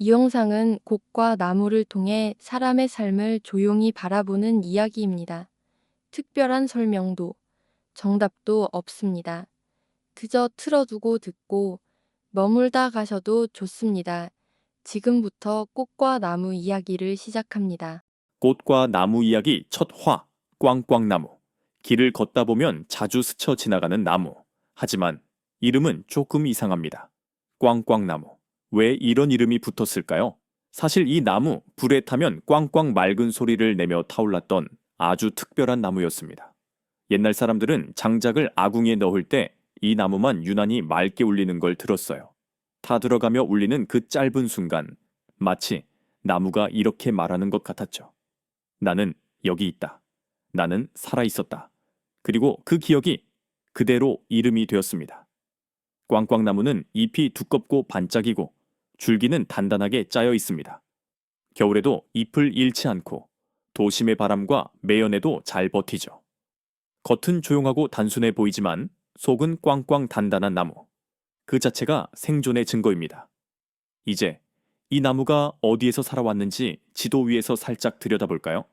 이 영상은 꽃과 나무를 통해 사람의 삶을 조용히 바라보는 이야기입니다. 특별한 설명도, 정답도 없습니다. 그저 틀어두고 듣고 머물다 가셔도 좋습니다. 지금부터 꽃과 나무 이야기를 시작합니다. 꽃과 나무 이야기 첫 화, 꽝꽝나무. 길을 걷다 보면 자주 스쳐 지나가는 나무. 하지만 이름은 조금 이상합니다. 꽝꽝나무. 왜 이런 이름이 붙었을까요? 사실 이 나무, 불에 타면 꽝꽝 맑은 소리를 내며 타올랐던 아주 특별한 나무였습니다. 옛날 사람들은 장작을 아궁이에 넣을 때 이 나무만 유난히 맑게 울리는 걸 들었어요. 타 들어가며 울리는 그 짧은 순간, 마치 나무가 이렇게 말하는 것 같았죠. 나는 여기 있다. 나는 살아 있었다. 그리고 그 기억이 그대로 이름이 되었습니다. 꽝꽝나무는 잎이 두껍고 반짝이고 줄기는 단단하게 짜여 있습니다. 겨울에도 잎을 잃지 않고 도심의 바람과 매연에도 잘 버티죠. 겉은 조용하고 단순해 보이지만 속은 꽝꽝 단단한 나무. 그 자체가 생존의 증거입니다. 이제 이 나무가 어디에서 살아왔는지 지도 위에서 살짝 들여다볼까요?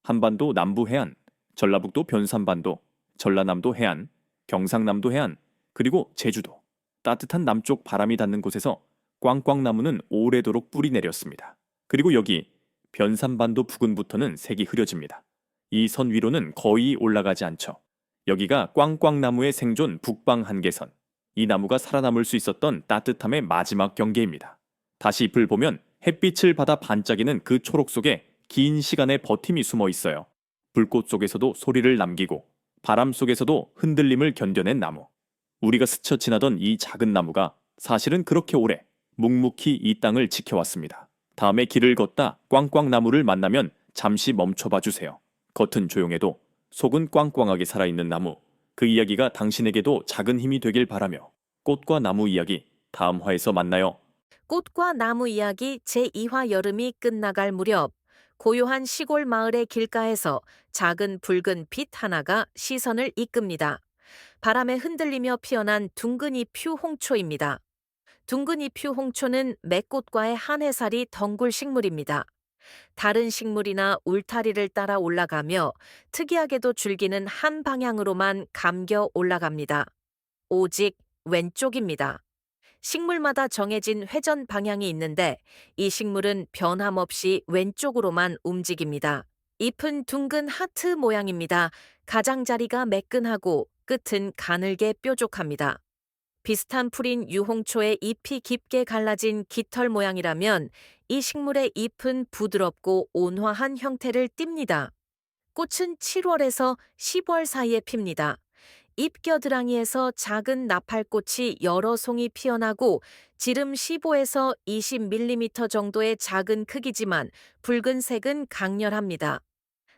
한반도 남부 해안, 전라북도 변산반도, 전라남도 해안, 경상남도 해안, 그리고 제주도. 따뜻한 남쪽 바람이 닿는 곳에서 꽝꽝나무는 오래도록 뿌리 내렸습니다. 그리고 여기 변산반도 부근부터는 색이 흐려집니다. 이 선 위로는 거의 올라가지 않죠. 여기가 꽝꽝나무의 생존 북방 한계선. 이 나무가 살아남을 수 있었던 따뜻함의 마지막 경계입니다. 다시 잎을 보면 햇빛을 받아 반짝이는 그 초록 속에 긴 시간의 버팀이 숨어 있어요. 불꽃 속에서도 소리를 남기고 바람 속에서도 흔들림을 견뎌낸 나무. 우리가 스쳐 지나던 이 작은 나무가 사실은 그렇게 오래 묵묵히 이 땅을 지켜왔습니다. 다음에 길을 걷다 꽝꽝나무를 만나면 잠시 멈춰봐 주세요. 겉은 조용해도 속은 꽝꽝하게 살아있는 나무. 그 이야기가 당신에게도 작은 힘이 되길 바라며 꽃과 나무 이야기 다음 화에서 만나요. 꽃과 나무 이야기 제2화 여름이 끝나갈 무렵 고요한 시골 마을의 길가에서 작은 붉은 빛 하나가 시선을 이끕니다. 바람에 흔들리며 피어난 둥근잎휴 홍초입니다. 둥근잎휴 홍초는 맥꽃과의 한 해살이 덩굴 식물입니다. 다른 식물이나 울타리를 따라 올라가며 특이하게도 줄기는 한 방향으로만 감겨 올라갑니다. 오직 왼쪽입니다. 식물마다 정해진 회전 방향이 있는데 이 식물은 변함없이 왼쪽으로만 움직입니다. 잎은 둥근 하트 모양입니다. 가장자리가 매끈하고 끝은 가늘게 뾰족합니다. 비슷한 풀인 유홍초의 잎이 깊게 갈라진 깃털 모양이라면 이 식물의 잎은 부드럽고 온화한 형태를 띱니다. 꽃은 7월에서 10월 사이에 핍니다. 잎겨드랑이에서 작은 나팔꽃이 여러 송이 피어나고 지름 15에서 20mm 정도의 작은 크기지만 붉은색은 강렬합니다.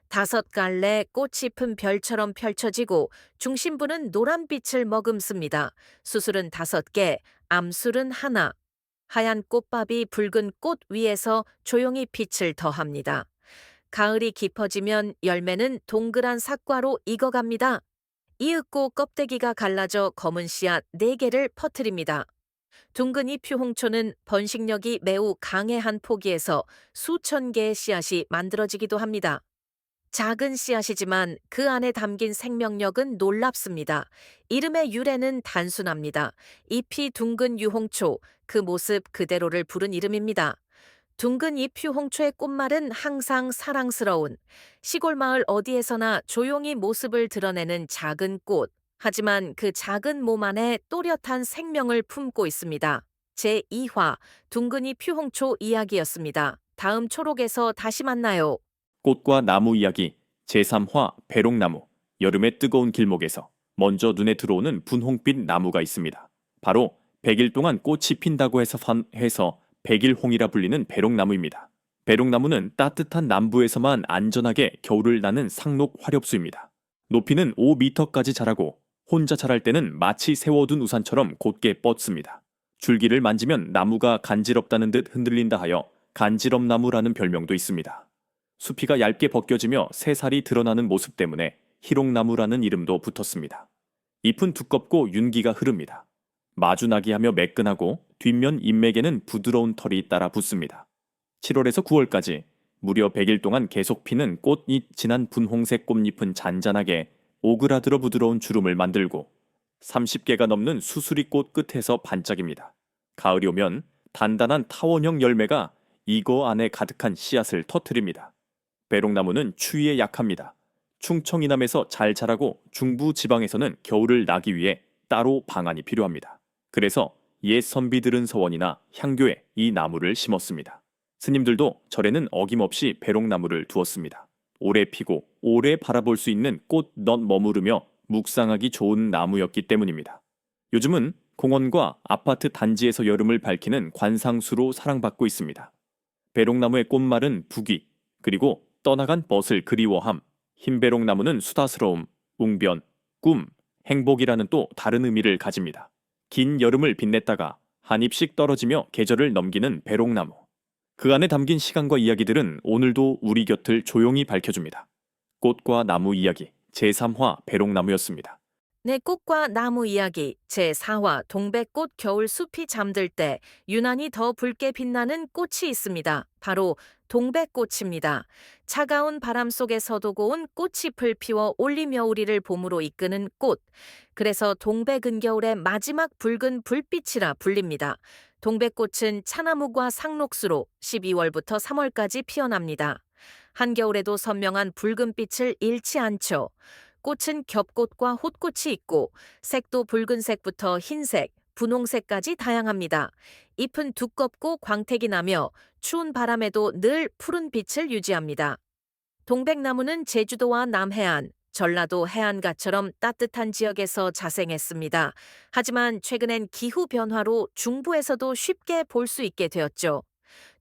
5갈래 꽃잎은 별처럼 펼쳐지고 중심부는 노란빛을 머금습니다. 수술은 5개, 암술은 하나. 하얀 꽃밥이 붉은 꽃 위에서 조용히 빛을 더합니다. 가을이 깊어지면 열매는 동그란 삭과로 익어갑니다. 이윽고 껍데기가 갈라져 검은 씨앗 4개를 퍼뜨립니다. 둥근 잎휴 홍초는 번식력이 매우 강해 포기에서 수천 개의 씨앗이 만들어지기도 합니다. 작은 씨앗이지만 그 안에 담긴 생명력은 놀랍습니다. 이름의 유래는 단순합니다. 잎이 둥근 유홍초, 그 모습 그대로를 부른 이름입니다. 둥근 잎휴 홍초의 꽃말은 항상 사랑스러운, 시골 마을 어디에서나 조용히 모습을 드러내는 작은 꽃. 하지만 그 작은 몸 안에 또렷한 생명을 품고 있습니다. 제2화 둥근 잎휴 홍초 이야기였습니다. 다음 초록에서 다시 만나요. 꽃과 나무 이야기 제3화 배롱나무. 여름의 뜨거운 길목에서 먼저 눈에 들어오는 분홍빛 나무가 있습니다. 바로 100일 동안 꽃이 핀다고 해서 백일홍이라 불리는 배롱나무입니다. 배롱나무는 따뜻한 남부에서만 안전하게 겨울을 나는 상록 화렵수입니다. 높이는 5m까지 자라고 혼자 자랄 때는 마치 세워둔 우산처럼 곧게 뻗습니다. 줄기를 만지면 나무가 간지럽다는 듯 흔들린다 하여 간지럽나무라는 별명도 있습니다. 수피가 얇게 벗겨지며 새살이 드러나는 모습 때문에 희롱나무라는 이름도 붙었습니다. 잎은 두껍고 윤기가 흐릅니다. 마주나기 하며 매끈하고 뒷면 잎맥에는 부드러운 털이 따라 붙습니다. 7월에서 9월까지 무려 100일 동안 계속 피는 꽃잎 진한 분홍색 꽃잎은 잔잔하게 오그라들어 부드러운 주름을 만들고 30개가 넘는 수수리꽃 끝에서 반짝입니다. 가을이 오면 단단한 타원형 열매가 이거 안에 가득한 씨앗을 터뜨립니다. 배롱나무는 추위에 약합니다. 충청 이남에서 잘 자라고 중부 지방에서는 겨울을 나기 위해 따로 방안이 필요합니다. 그래서 옛 선비들은 서원이나 향교에 이 나무를 심었습니다. 스님들도 절에는 어김없이 배롱나무를 두었습니다. 오래 피고 오래 바라볼 수 있는 꽃넛 머무르며 묵상하기 좋은 나무였기 때문입니다. 요즘은 공원과 아파트 단지에서 여름을 밝히는 관상수로 사랑받고 있습니다. 배롱나무의 꽃말은 부귀, 그리고 떠나간 벗을 그리워함, 흰배롱나무는 수다스러움, 웅변, 꿈, 행복이라는 또 다른 의미를 가집니다. 긴 여름을 빛냈다가 한 잎씩 떨어지며 계절을 넘기는 배롱나무. 그 안에 담긴 시간과 이야기들은 오늘도 우리 곁을 조용히 밝혀줍니다. 꽃과 나무 이야기 제3화 배롱나무였습니다. 내 꽃과 나무 이야기 제4화 동백꽃 겨울 숲이 잠들 때 유난히 더 붉게 빛나는 꽃이 있습니다. 바로 동백꽃입니다. 차가운 바람 속에서도 고운 꽃잎을 피워 올리며우리를 봄으로 이끄는 꽃. 그래서 동백은 겨울의 마지막 붉은 불빛이라 불립니다. 동백꽃은 차나무과 상록수로 12월부터 3월까지 피어납니다. 한겨울에도 선명한 붉은빛을 잃지 않죠. 꽃은 겹꽃과 홑꽃이 있고 색도 붉은색부터 흰색, 분홍색까지 다양합니다. 잎은 두껍고 광택이 나며 추운 바람에도 늘 푸른 빛을 유지합니다. 동백나무는 제주도와 남해안, 전라도 해안가처럼 따뜻한 지역에서 자생했습니다. 하지만 최근엔 기후 변화로 중부에서도 쉽게 볼 수 있게 되었죠.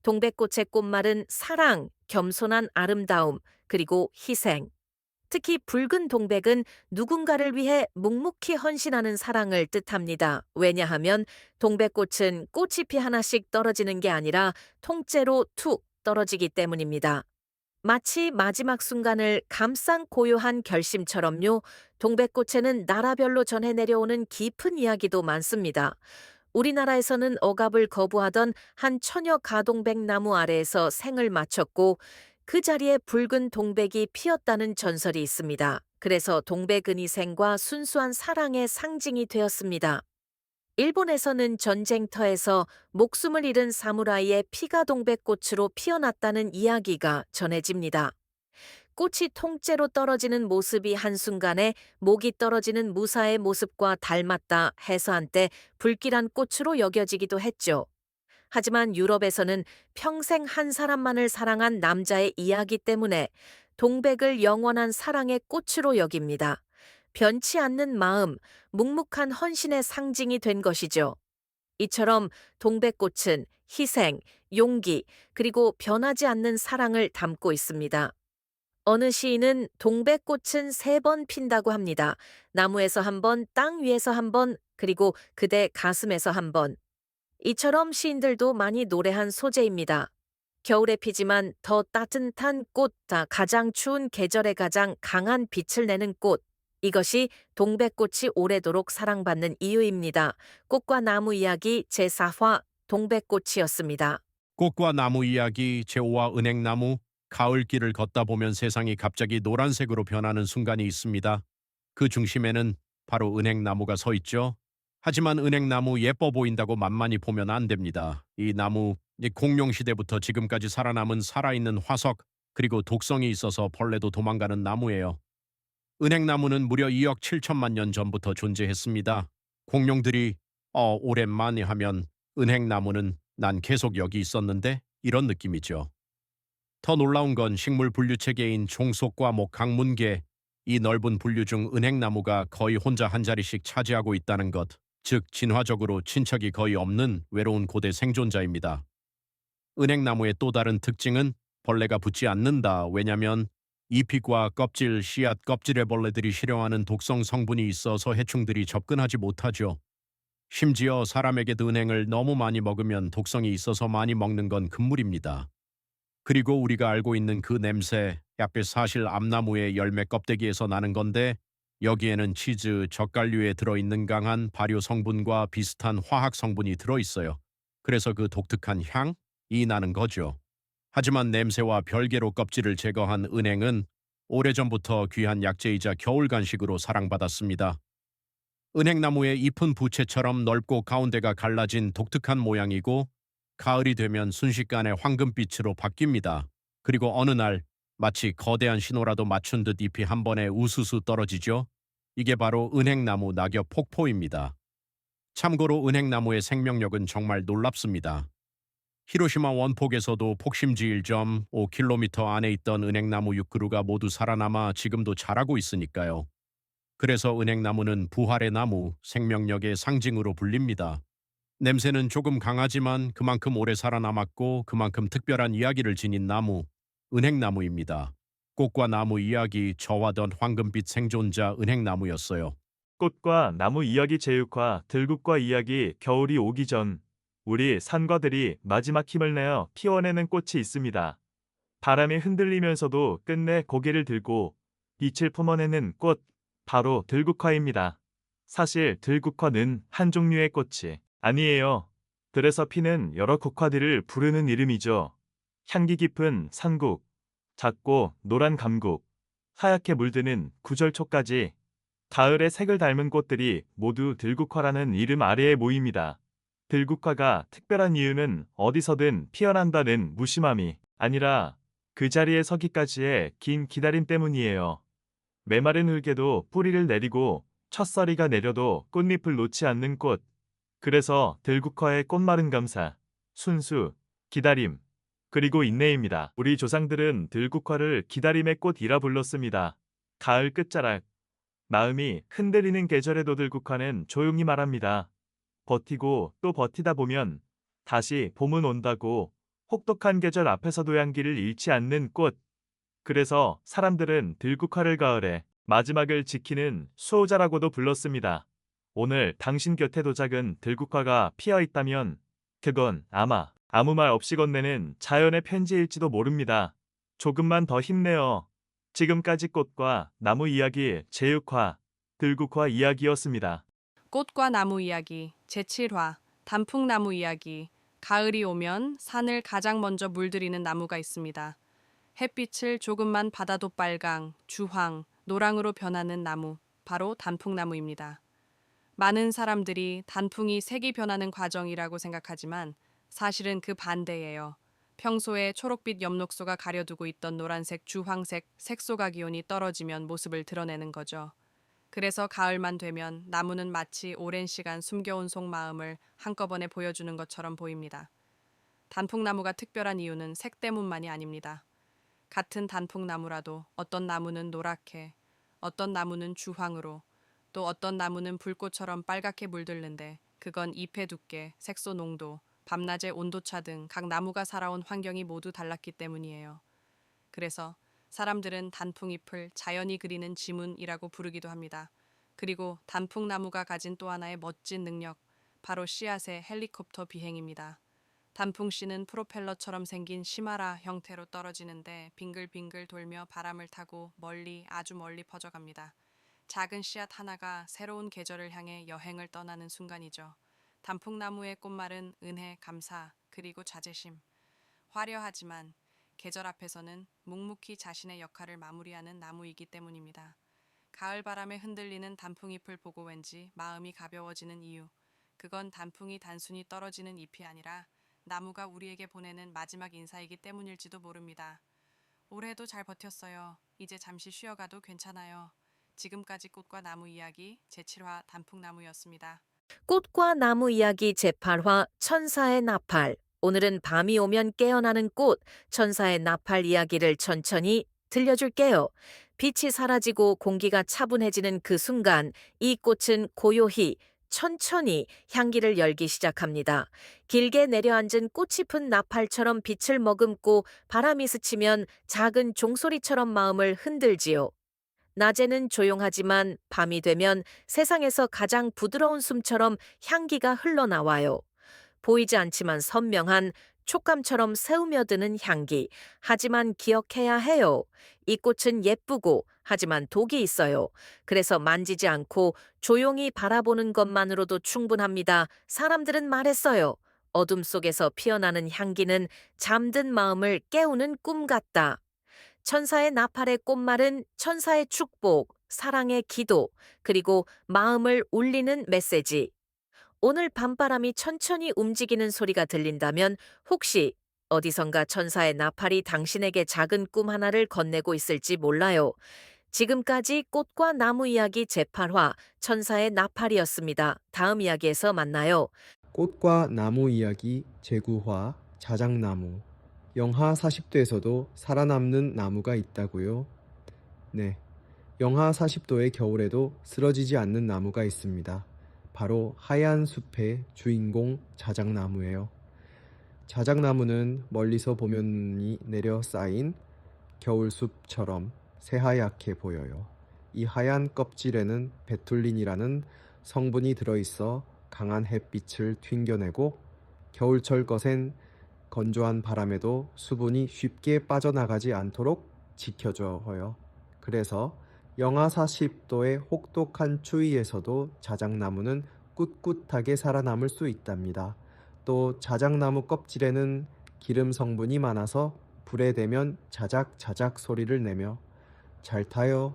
동백꽃의 꽃말은 사랑, 겸손한 아름다움, 그리고 희생. 특히 붉은 동백은 누군가를 위해 묵묵히 헌신하는 사랑을 뜻합니다. 왜냐하면 동백꽃은 꽃잎이 하나씩 떨어지는 게 아니라 통째로 툭 떨어지기 때문입니다. 마치 마지막 순간을 감싼 고요한 결심처럼요. 동백꽃에는 나라별로 전해 내려오는 깊은 이야기도 많습니다. 우리나라에서는 억압을 거부하던 한 처녀 가동백 나무 아래에서 생을 마쳤고 그 자리에 붉은 동백이 피었다는 전설이 있습니다. 그래서 동백은 희생과 순수한 사랑의 상징이 되었습니다. 일본에서는 전쟁터에서 목숨을 잃은 사무라이의 피가 동백꽃으로 피어났다는 이야기가 전해집니다. 꽃이 통째로 떨어지는 모습이 한순간에 목이 떨어지는 무사의 모습과 닮았다 해서 한때 불길한 꽃으로 여겨지기도 했죠. 하지만 유럽에서는 평생 한 사람만을 사랑한 남자의 이야기 때문에 동백을 영원한 사랑의 꽃으로 여깁니다. 변치 않는 마음, 묵묵한 헌신의 상징이 된 것이죠. 이처럼 동백꽃은 희생, 용기, 그리고 변하지 않는 사랑을 담고 있습니다. 어느 시인은 동백꽃은 3번 핀다고 합니다. 나무에서 1번, 땅 위에서 1번, 그리고 그대 가슴에서 1번. 이처럼 시인들도 많이 노래한 소재입니다. 겨울에 피지만 더 따뜻한 꽃, 가장 추운 계절에 가장 강한 빛을 내는 꽃. 이것이 동백꽃이 오래도록 사랑받는 이유입니다. 꽃과 나무 이야기 제4화 동백꽃이었습니다. 꽃과 나무 이야기 제5화 은행나무. 가을길을 걷다 보면 세상이 갑자기 노란색으로 변하는 순간이 있습니다. 그 중심에는 바로 은행나무가 서 있죠. 하지만 은행나무 예뻐 보인다고 만만히 보면 안 됩니다. 이 나무 공룡시대부터 지금까지 살아남은 살아있는 화석, 그리고 독성이 있어서 벌레도 도망가는 나무예요. 은행나무는 무려 2억 7천만 년 전부터 존재했습니다. 공룡들이 오랜만에 하면 은행나무는 난 계속 여기 있었는데 이런 느낌이죠. 더 놀라운 건 식물 분류체계인 종속과 강문계, 이 넓은 분류 중 은행나무가 거의 혼자 한 자리씩 차지하고 있다는 것, 즉 진화적으로 친척이 거의 없는 외로운 고대 생존자입니다. 은행나무의 또 다른 특징은 벌레가 붙지 않는다. 왜냐면 잎과 껍질, 씨앗, 껍질의 벌레들이 실현하는 독성 성분이 있어서 해충들이 접근하지 못하죠. 심지어 사람에게도 은행을 너무 많이 먹으면 독성이 있어서 많이 먹는 건 금물입니다. 그리고 우리가 알고 있는 그 냄새, 약빛 사실 암나무의 열매 껍데기에서 나는 건데 여기에는 치즈, 젓갈류에 들어있는 강한 발효 성분과 비슷한 화학 성분이 들어있어요. 그래서 그 독특한 향이 나는 거죠. 하지만 냄새와 별개로 껍질을 제거한 은행은 오래전부터 귀한 약재이자 겨울 간식으로 사랑받았습니다. 은행나무의 잎은 부채처럼 넓고 가운데가 갈라진 독특한 모양이고 가을이 되면 순식간에 황금빛으로 바뀝니다. 그리고 어느 날 마치 거대한 신호라도 맞춘 듯 잎이 한 번에 우수수 떨어지죠. 이게 바로 은행나무 낙엽 폭포입니다. 참고로 은행나무의 생명력은 정말 놀랍습니다. 히로시마 원폭에서도 폭심지일 점 5km 안에 있던 은행나무 6그루가 모두 살아남아 지금도 자라고 있으니까요. 그래서 은행나무는 부활의 나무, 생명력의 상징으로 불립니다. 냄새는 조금 강하지만 그만큼 오래 살아남았고 그만큼 특별한 이야기를 지닌 나무, 은행나무입니다. 꽃과 나무 이야기, 저화던 황금빛 생존자 은행나무였어요. 꽃과 나무 이야기 제육화 들국화 이야기 겨울이 오기 전 우리 산과들이 마지막 힘을 내어 피워내는 꽃이 있습니다. 바람에 흔들리면서도 끝내 고개를 들고 빛을 품어내는 꽃, 바로 들국화입니다. 사실 들국화는 한 종류의 꽃이 아니에요. 들에서 피는 여러 국화들을 부르는 이름이죠. 향기 깊은 산국, 작고 노란 감국, 하얗게 물드는 구절초까지 가을의 색을 닮은 꽃들이 모두 들국화라는 이름 아래에 모입니다. 들국화가 특별한 이유는 어디서든 피어난다는 무심함이 아니라 그 자리에 서기까지의 긴 기다림 때문이에요. 메마른 흙에도 뿌리를 내리고 첫서리가 내려도 꽃잎을 놓지 않는 꽃. 그래서 들국화의 꽃마른 감사, 순수, 기다림, 그리고 인내입니다. 우리 조상들은 들국화를 기다림의 꽃이라 불렀습니다. 가을 끝자락, 마음이 흔들리는 계절에도 들국화는 조용히 말합니다. 버티고 또 버티다 보면 다시 봄은 온다고. 혹독한 계절 앞에서도 향기를 잃지 않는 꽃. 그래서 사람들은 들국화를 가을에 마지막을 지키는 수호자라고도 불렀습니다. 오늘 당신 곁에 도작은 들국화가 피어 있다면 그건 아마 아무 말 없이 건네는 자연의 편지일지도 모릅니다. 조금만 더 힘내요. 지금까지 꽃과 나무 이야기 제육화, 들국화 이야기였습니다. 꽃과 나무 이야기 제7화 단풍나무 이야기. 가을이 오면 산을 가장 먼저 물들이는 나무가 있습니다. 햇빛을 조금만 받아도 빨강, 주황, 노랑으로 변하는 나무, 바로 단풍나무입니다. 많은 사람들이 단풍이 색이 변하는 과정이라고 생각하지만 사실은 그 반대예요. 평소에 초록빛 엽록소가 가려두고 있던 노란색, 주황색 색소가 기온이 떨어지면 모습을 드러내는 거죠. 그래서 가을만 되면 나무는 마치 오랜 시간 숨겨온 속마음을 한꺼번에 보여주는 것처럼 보입니다. 단풍나무가 특별한 이유는 색 때문만이 아닙니다. 같은 단풍나무라도 어떤 나무는 노랗게, 어떤 나무는 주황으로, 또 어떤 나무는 불꽃처럼 빨갛게 물들는데 그건 잎의 두께, 색소 농도, 밤낮의 온도차 등 각 나무가 살아온 환경이 모두 달랐기 때문이에요. 그래서 사람들은 단풍잎을 자연이 그리는 지문이라고 부르기도 합니다. 그리고 단풍나무가 가진 또 하나의 멋진 능력, 바로 씨앗의 헬리콥터 비행입니다. 단풍씨는 프로펠러처럼 생긴 시마라 형태로 떨어지는데 빙글빙글 돌며 바람을 타고 멀리 아주 멀리 퍼져갑니다. 작은 씨앗 하나가 새로운 계절을 향해 여행을 떠나는 순간이죠. 단풍나무의 꽃말은 은혜, 감사, 그리고 자제심. 화려하지만 계절 앞에서는 묵묵히 자신의 역할을 마무리하는 나무이기 때문입니다. 가을 바람에 흔들리는 단풍잎을 보고 왠지 마음이 가벼워지는 이유. 그건 단풍이 단순히 떨어지는 잎이 아니라 나무가 우리에게 보내는 마지막 인사이기 때문일지도 모릅니다. 올해도 잘 버텼어요. 이제 잠시 쉬어가도 괜찮아요. 지금까지 꽃과 나무 이야기 제7화 단풍나무였습니다. 꽃과 나무 이야기 제8화 천사의 나팔. 오늘은 밤이 오면 깨어나는 꽃, 천사의 나팔 이야기를 천천히 들려줄게요. 빛이 사라지고 공기가 차분해지는 그 순간 이 꽃은 고요히 천천히 향기를 열기 시작합니다. 길게 내려앉은 꽃잎은 나팔처럼 빛을 머금고 바람이 스치면 작은 종소리처럼 마음을 흔들지요. 낮에는 조용하지만 밤이 되면 세상에서 가장 부드러운 숨처럼 향기가 흘러나와요. 보이지 않지만 선명한 촉감처럼 새우며드는 향기. 하지만 기억해야 해요. 이 꽃은 예쁘고 하지만 독이 있어요. 그래서 만지지 않고 조용히 바라보는 것만으로도 충분합니다. 사람들은 말했어요. 어둠 속에서 피어나는 향기는 잠든 마음을 깨우는 꿈 같다. 천사의 나팔의 꽃말은 천사의 축복, 사랑의 기도, 그리고 마음을 울리는 메시지. 오늘 밤바람이 천천히 움직이는 소리가 들린다면 혹시 어디선가 천사의 나팔이 당신에게 작은 꿈 하나를 건네고 있을지 몰라요. 지금까지 꽃과 나무 이야기 제8화 천사의 나팔이었습니다. 다음 이야기에서 만나요. 꽃과 나무 이야기 제9화 자작나무. 영하 40도에서도 살아남는 나무가 있다고요? 네, 영하 40도의 겨울에도 쓰러지지 않는 나무가 있습니다. 바로 하얀 숲의 주인공 자작나무예요. 자작나무는 멀리서 보면이 내려 쌓인 겨울숲처럼 새하얗게 보여요. 이 하얀 껍질에는 베툴린이라는 성분이 들어있어 강한 햇빛을 튕겨내고 겨울철 것엔 건조한 바람에도 수분이 쉽게 빠져나가지 않도록 지켜줘요. 그래서 영하 40도의 혹독한 추위에서도 자작나무는 꿋꿋하게 살아남을 수 있답니다. 또 자작나무 껍질에는 기름 성분이 많아서 불에 대면 자작자작 소리를 내며 잘 타요.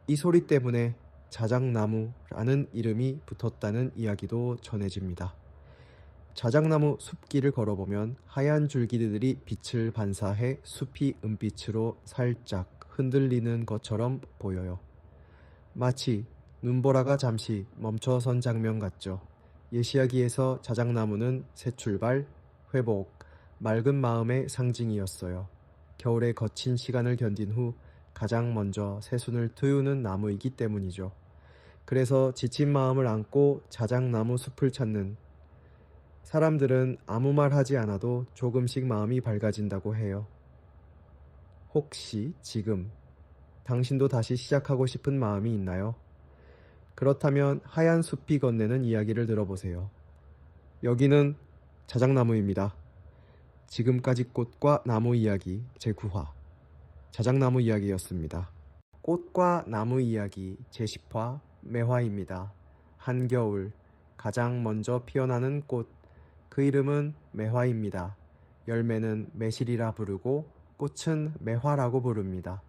이 소리 때문에 자작나무라는 이름이 붙었다는 이야기도 전해집니다. 자작나무 숲길을 걸어보면 하얀 줄기들이 빛을 반사해 숲이 은빛으로 살짝 흔들리는 것처럼 보여요. 마치 눈보라가 잠시 멈춰선 장면 같죠. 예시야기에서 자작나무는 새 출발, 회복, 맑은 마음의 상징이었어요. 겨울의 거친 시간을 견딘 후 가장 먼저 새순을 트우는 나무이기 때문이죠. 그래서 지친 마음을 안고 자작나무 숲을 찾는 사람들은 아무 말 하지 않아도 조금씩 마음이 밝아진다고 해요. 혹시 지금 당신도 다시 시작하고 싶은 마음이 있나요? 그렇다면 하얀 숲이 건네는 이야기를 들어보세요. 여기는 자작나무입니다. 지금까지 꽃과 나무 이야기 제9화 자작나무 이야기였습니다. 꽃과 나무 이야기 제10화 매화입니다. 한겨울 가장 먼저 피어나는 꽃, 그 이름은 매화입니다. 열매는 매실이라 부르고 꽃은 매화라고 부릅니다.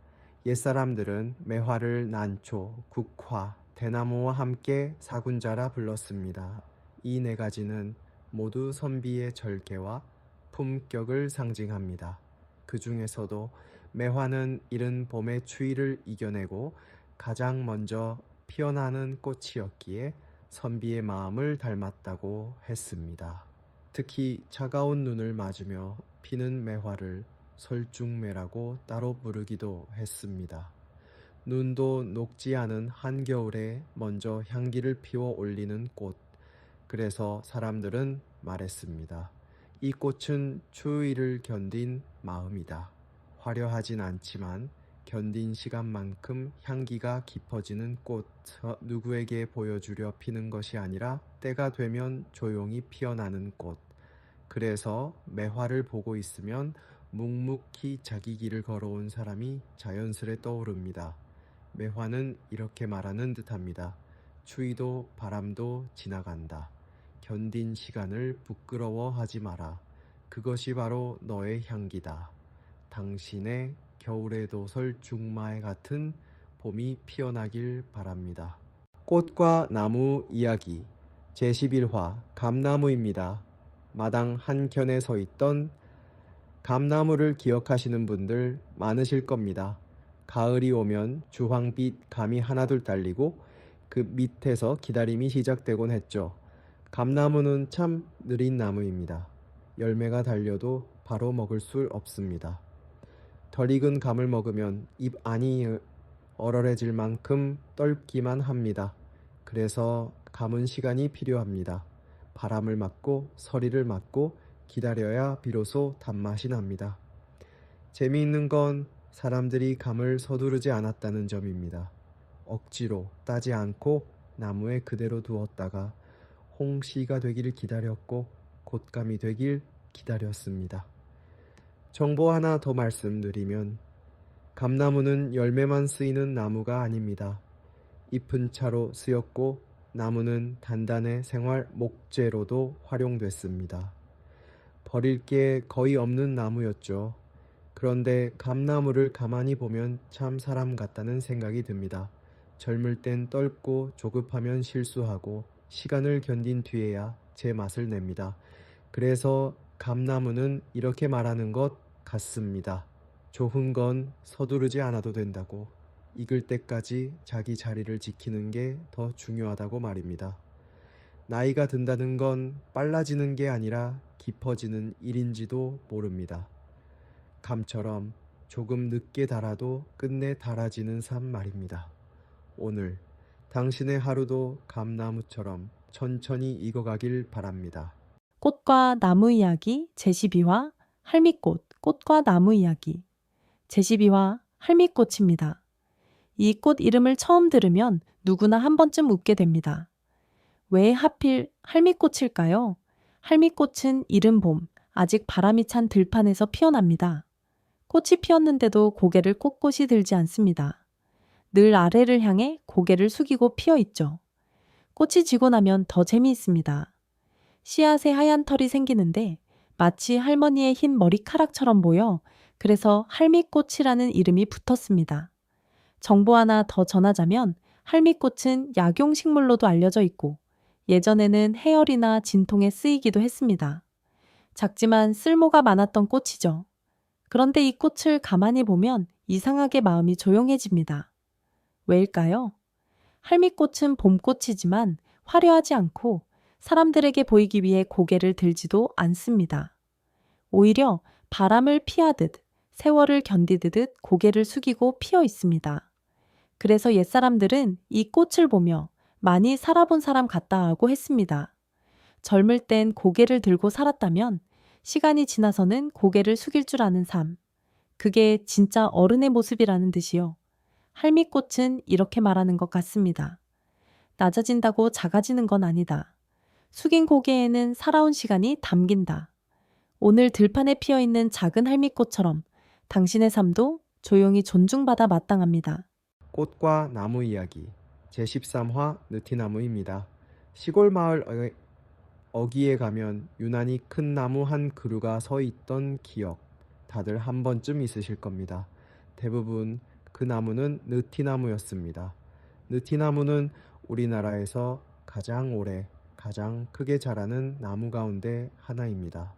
옛사람들은 매화를 난초, 국화, 대나무와 함께 사군자라 불렀습니다. 이 네 가지는 모두 선비의 절개와 품격을 상징합니다. 그 중에서도 매화는 이른 봄의 추위를 이겨내고 가장 먼저 피어나는 꽃이었기에 선비의 마음을 닮았다고 했습니다. 특히 차가운 눈을 맞으며 피는 매화를 설중매라고 따로 부르기도 했습니다. 눈도 녹지 않은 한겨울에 먼저 향기를 피워 올리는 꽃. 그래서 사람들은 말했습니다. 이 꽃은 추위를 견딘 마음이다. 화려하진 않지만 견딘 시간만큼 향기가 깊어지는 꽃. 누구에게 보여주려 피는 것이 아니라 때가 되면 조용히 피어나는 꽃. 그래서 매화를 보고 있으면 묵묵히 자기 길을 걸어온 사람이 자연스레 떠오릅니다. 매화는 이렇게 말하는 듯합니다. 추위도 바람도 지나간다. 견딘 시간을 부끄러워하지 마라. 그것이 바로 너의 향기다. 당신의 겨울의 도설 중마에 같은 봄이 피어나길 바랍니다. 꽃과 나무 이야기 제11화 감나무입니다. 마당 한켠에 서 있던 감나무를 기억하시는 분들 많으실 겁니다. 가을이 오면 주황빛 감이 하나둘 달리고 그 밑에서 기다림이 시작되곤 했죠. 감나무는 참 느린 나무입니다. 열매가 달려도 바로 먹을 수 없습니다. 덜 익은 감을 먹으면 입 안이 얼얼해질 만큼 떫기만 합니다. 그래서 감은 시간이 필요합니다. 바람을 맞고 서리를 맞고 기다려야 비로소 단맛이 납니다. 재미있는 건 사람들이 감을 서두르지 않았다는 점입니다. 억지로 따지 않고 나무에 그대로 두었다가 홍시가 되기를 기다렸고 곶감이 되길 기다렸습니다. 정보 하나 더 말씀드리면 감나무는 열매만 쓰이는 나무가 아닙니다. 잎은 차로 쓰였고 나무는 단단의 생활 목재로도 활용됐습니다. 버릴 게 거의 없는 나무였죠. 그런데 감나무를 가만히 보면 참 사람 같다는 생각이 듭니다. 젊을 땐 떨고 조급하면 실수하고 시간을 견딘 뒤에야 제 맛을 냅니다. 그래서 감나무는 이렇게 말하는 것 같습니다. 좋은 건 서두르지 않아도 된다고. 익을 때까지 자기 자리를 지키는 게 더 중요하다고 말입니다. 나이가 든다는 건 빨라지는 게 아니라 깊어지는 일인지도 모릅니다. 감처럼 조금 늦게 달아도 끝내 달아지는 삶 말입니다. 오늘 당신의 하루도 감나무처럼 천천히 익어가길 바랍니다. 꽃과 나무 이야기 제12화 할미꽃, 꽃과 나무 이야기 제12화 할미꽃입니다. 이 꽃 이름을 처음 들으면 누구나 한 번쯤 웃게 됩니다. 왜 하필 할미꽃일까요? 할미꽃은 이른 봄, 아직 바람이 찬 들판에서 피어납니다. 꽃이 피었는데도 고개를 꼿꼿이 들지 않습니다. 늘 아래를 향해 고개를 숙이고 피어 있죠. 꽃이 지고 나면 더 재미있습니다. 씨앗에 하얀 털이 생기는데 마치 할머니의 흰 머리카락처럼 보여 그래서 할미꽃이라는 이름이 붙었습니다. 정보 하나 더 전하자면 할미꽃은 약용식물로도 알려져 있고 예전에는 해열이나 진통에 쓰이기도 했습니다. 작지만 쓸모가 많았던 꽃이죠. 그런데 이 꽃을 가만히 보면 이상하게 마음이 조용해집니다. 왜일까요? 할미꽃은 봄꽃이지만 화려하지 않고 사람들에게 보이기 위해 고개를 들지도 않습니다. 오히려 바람을 피하듯 세월을 견디듯 고개를 숙이고 피어 있습니다. 그래서 옛사람들은 이 꽃을 보며 많이 살아본 사람 같다 하고 했습니다. 젊을 땐 고개를 들고 살았다면 시간이 지나서는 고개를 숙일 줄 아는 삶. 그게 진짜 어른의 모습이라는 듯이요. 할미꽃은 이렇게 말하는 것 같습니다. 낮아진다고 작아지는 건 아니다. 숙인 고개에는 살아온 시간이 담긴다. 오늘 들판에 피어있는 작은 할미꽃처럼 당신의 삶도 조용히 존중받아 마땅합니다. 꽃과 나무 이야기 제13화 느티나무입니다. 시골 마을 어귀에 가면 유난히 큰 나무 한 그루가 서 있던 기억 다들 한 번쯤 있으실 겁니다. 대부분 그 나무는 느티나무였습니다. 느티나무는 우리나라에서 가장 오래 가장 크게 자라는 나무 가운데 하나입니다.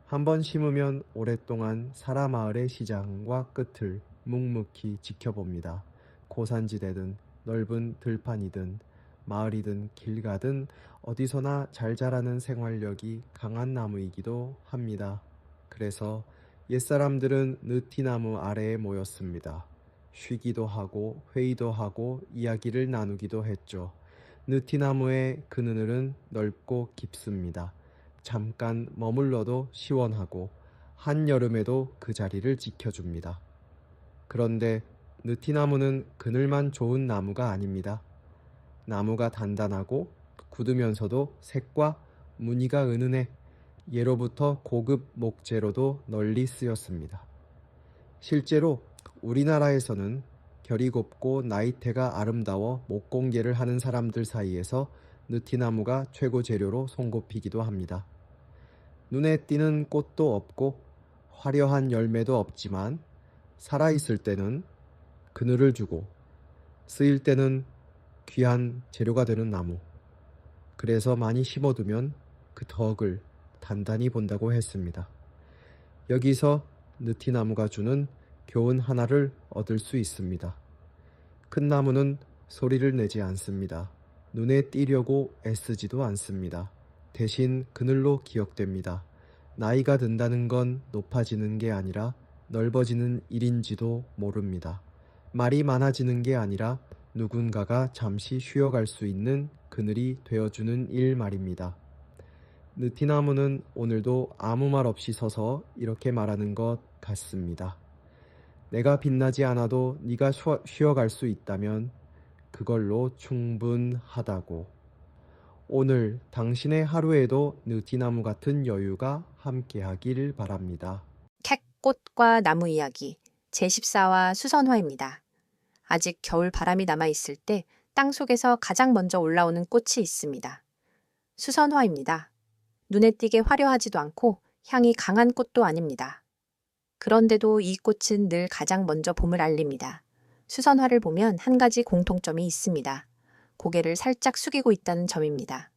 한번 심으면 오랫동안 사라 마을의 시장과 끝을 묵묵히 지켜봅니다. 고산지대든 넓은 들판이든 마을이든 길 가든 어디서나 잘 자라는 생활력이 강한 나무이기도 합니다. 그래서 옛사람들은 느티나무 아래에 모였습니다. 쉬기도 하고 회의도 하고 이야기를 나누기도 했죠. 느티나무의 그늘은 넓고 깊습니다. 잠깐 머물러도 시원하고 한여름에도 그 자리를 지켜줍니다. 그런데 느티나무는 그늘만 좋은 나무가 아닙니다. 나무가 단단하고 굳으면서도 색과 무늬가 은은해 예로부터 고급 목재로도 널리 쓰였습니다. 실제로 우리나라에서는 결이 곱고 나이테가 아름다워 목공예를 하는 사람들 사이에서 느티나무가 최고 재료로 손꼽히기도 합니다. 눈에 띄는 꽃도 없고 화려한 열매도 없지만 살아있을 때는 그늘을 주고 쓰일 때는 귀한 재료가 되는 나무. 그래서 많이 심어두면 그 덕을 단단히 본다고 했습니다. 여기서 느티나무가 주는 교훈 하나를 얻을 수 있습니다. 큰 나무는 소리를 내지 않습니다. 눈에 띄려고 애쓰지도 않습니다. 대신 그늘로 기억됩니다. 나이가 든다는 건 높아지는 게 아니라 넓어지는 일인지도 모릅니다. 말이 많아지는 게 아니라 누군가가 잠시 쉬어갈 수 있는 그늘이 되어주는 일 말입니다. 느티나무는 오늘도 아무 말 없이 서서 이렇게 말하는 것 같습니다. 내가 빛나지 않아도 네가 쉬어갈 수 있다면 그걸로 충분하다고. 오늘 당신의 하루에도 느티나무 같은 여유가 함께하길 바랍니다. 캣꽃과 나무 이야기 제14화 수선화입니다. 아직 겨울 바람이 남아있을 때 땅 속에서 가장 먼저 올라오는 꽃이 있습니다. 수선화입니다. 눈에 띄게 화려하지도 않고 향이 강한 꽃도 아닙니다. 그런데도 이 꽃은 늘 가장 먼저 봄을 알립니다. 수선화를 보면 한 가지 공통점이 있습니다. 고개를 살짝 숙이고 있다는 점입니다.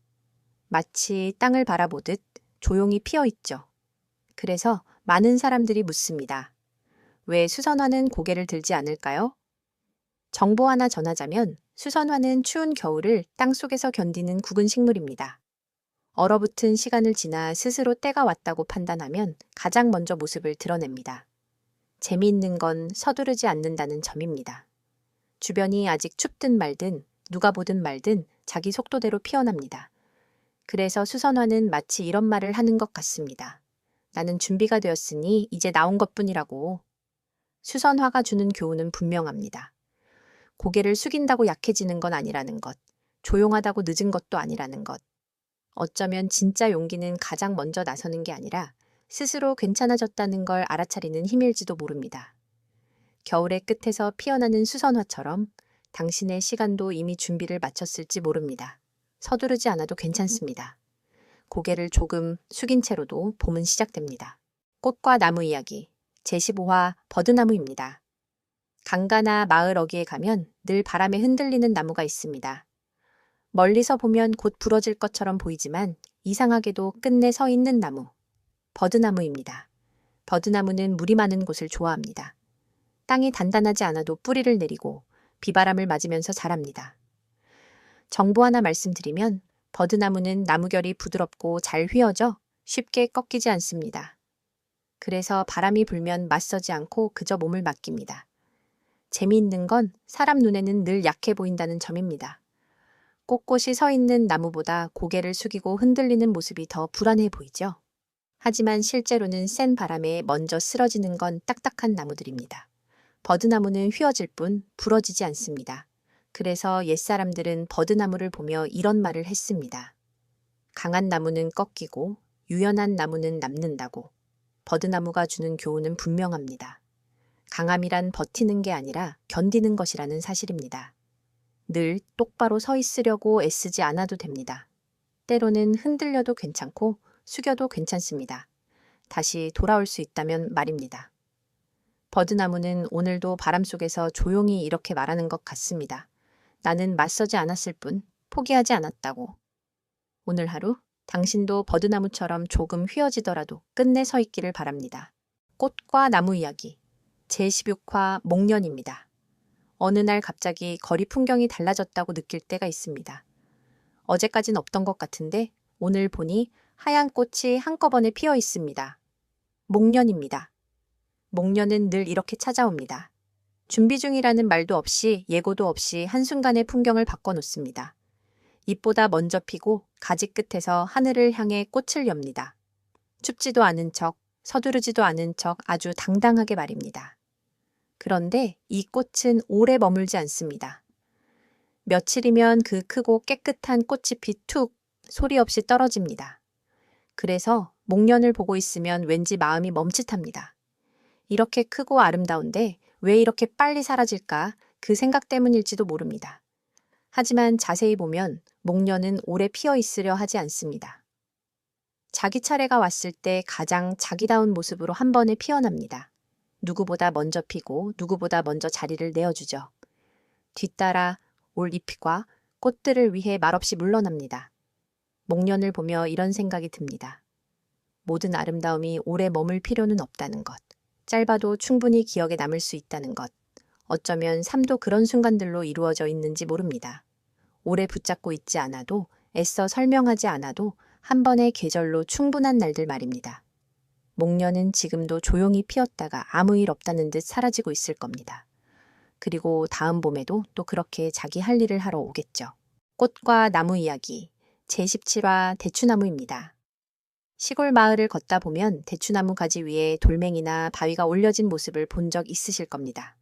마치 땅을 바라보듯 조용히 피어 있죠. 그래서 많은 사람들이 묻습니다. 왜 수선화는 고개를 들지 않을까요? 정보 하나 전하자면 수선화는 추운 겨울을 땅 속에서 견디는 국은 식물입니다. 얼어붙은 시간을 지나 스스로 때가 왔다고 판단하면 가장 먼저 모습을 드러냅니다. 재미있는 건 서두르지 않는다는 점입니다. 주변이 아직 춥든 말든 누가 보든 말든 자기 속도대로 피어납니다. 그래서 수선화는 마치 이런 말을 하는 것 같습니다. 나는 준비가 되었으니 이제 나온 것뿐이라고. 수선화가 주는 교훈은 분명합니다. 고개를 숙인다고 약해지는 건 아니라는 것, 조용하다고 늦은 것도 아니라는 것. 어쩌면 진짜 용기는 가장 먼저 나서는 게 아니라 스스로 괜찮아졌다는 걸 알아차리는 힘일지도 모릅니다. 겨울의 끝에서 피어나는 수선화처럼 당신의 시간도 이미 준비를 마쳤을지 모릅니다. 서두르지 않아도 괜찮습니다. 고개를 조금 숙인 채로도 봄은 시작됩니다. 꽃과 나무 이야기 제15화 버드나무입니다. 강가나 마을 어귀에 가면 늘 바람에 흔들리는 나무가 있습니다. 멀리서 보면 곧 부러질 것처럼 보이지만 이상하게도 끝내 서 있는 나무. 버드나무입니다. 버드나무는 물이 많은 곳을 좋아합니다. 땅이 단단하지 않아도 뿌리를 내리고 비바람을 맞으면서 자랍니다. 정보 하나 말씀드리면 버드나무는 나무결이 부드럽고 잘 휘어져 쉽게 꺾이지 않습니다. 그래서 바람이 불면 맞서지 않고 그저 몸을 맡깁니다. 재미있는 건 사람 눈에는 늘 약해 보인다는 점입니다. 꼿꼿이 서 있는 나무보다 고개를 숙이고 흔들리는 모습이 더 불안해 보이죠. 하지만 실제로는 센 바람에 먼저 쓰러지는 건 딱딱한 나무들입니다. 버드나무는 휘어질 뿐 부러지지 않습니다. 그래서 옛사람들은 버드나무를 보며 이런 말을 했습니다. 강한 나무는 꺾이고 유연한 나무는 남는다고. 버드나무가 주는 교훈은 분명합니다. 강함이란 버티는 게 아니라 견디는 것이라는 사실입니다. 늘 똑바로 서 있으려고 애쓰지 않아도 됩니다. 때로는 흔들려도 괜찮고 숙여도 괜찮습니다. 다시 돌아올 수 있다면 말입니다. 버드나무는 오늘도 바람 속에서 조용히 이렇게 말하는 것 같습니다. 나는 맞서지 않았을 뿐 포기하지 않았다고. 오늘 하루 당신도 버드나무처럼 조금 휘어지더라도 끝내 서 있기를 바랍니다. 꽃과 나무 이야기 제16화 목련입니다. 어느 날 갑자기 거리 풍경이 달라졌다고 느낄 때가 있습니다. 어제까진 없던 것 같은데 오늘 보니 하얀 꽃이 한꺼번에 피어 있습니다. 목련입니다. 목련은 늘 이렇게 찾아옵니다. 준비 중이라는 말도 없이 예고도 없이 한순간에 풍경을 바꿔놓습니다. 잎보다 먼저 피고 가지 끝에서 하늘을 향해 꽃을 엽니다. 춥지도 않은 척, 서두르지도 않은 척 아주 당당하게 말입니다. 그런데 이 꽃은 오래 머물지 않습니다. 며칠이면 그 크고 깨끗한 꽃잎이 툭 소리 없이 떨어집니다. 그래서 목련을 보고 있으면 왠지 마음이 멈칫합니다. 이렇게 크고 아름다운데 왜 이렇게 빨리 사라질까? 그 생각 때문일지도 모릅니다. 하지만 자세히 보면 목련은 오래 피어 있으려 하지 않습니다. 자기 차례가 왔을 때 가장 자기다운 모습으로 한 번에 피어납니다. 누구보다 먼저 피고 누구보다 먼저 자리를 내어주죠. 뒤따라 올 잎과 꽃들을 위해 말없이 물러납니다. 목련을 보며 이런 생각이 듭니다. 모든 아름다움이 오래 머물 필요는 없다는 것. 짧아도 충분히 기억에 남을 수 있다는 것. 어쩌면 삶도 그런 순간들로 이루어져 있는지 모릅니다. 오래 붙잡고 있지 않아도 애써 설명하지 않아도 한 번의 계절로 충분한 날들 말입니다. 목련은 지금도 조용히 피었다가 아무 일 없다는 듯 사라지고 있을 겁니다. 그리고 다음 봄에도 또 그렇게 자기 할 일을 하러 오겠죠. 꽃과 나무 이야기 제17화 대추나무입니다. 시골 마을을 걷다 보면 대추나무 가지 위에 돌멩이나 바위가 올려진 모습을 본 적 있으실 겁니다.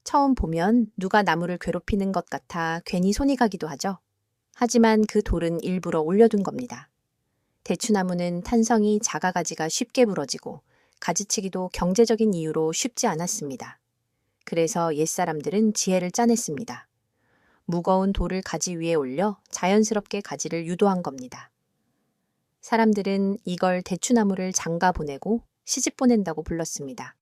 처음 보면 누가 나무를 괴롭히는 것 같아 괜히 손이 가기도 하죠. 하지만 그 돌은 일부러 올려둔 겁니다. 대추나무는 탄성이 자가가지가 쉽게 부러지고 가지치기도 경제적인 이유로 쉽지 않았습니다. 그래서 옛사람들은 지혜를 짜냈습니다. 무거운 돌을 가지 위에 올려 자연스럽게 가지를 유도한 겁니다. 사람들은 이걸 대추나무를 장가 보내고 시집 보낸다고 불렀습니다.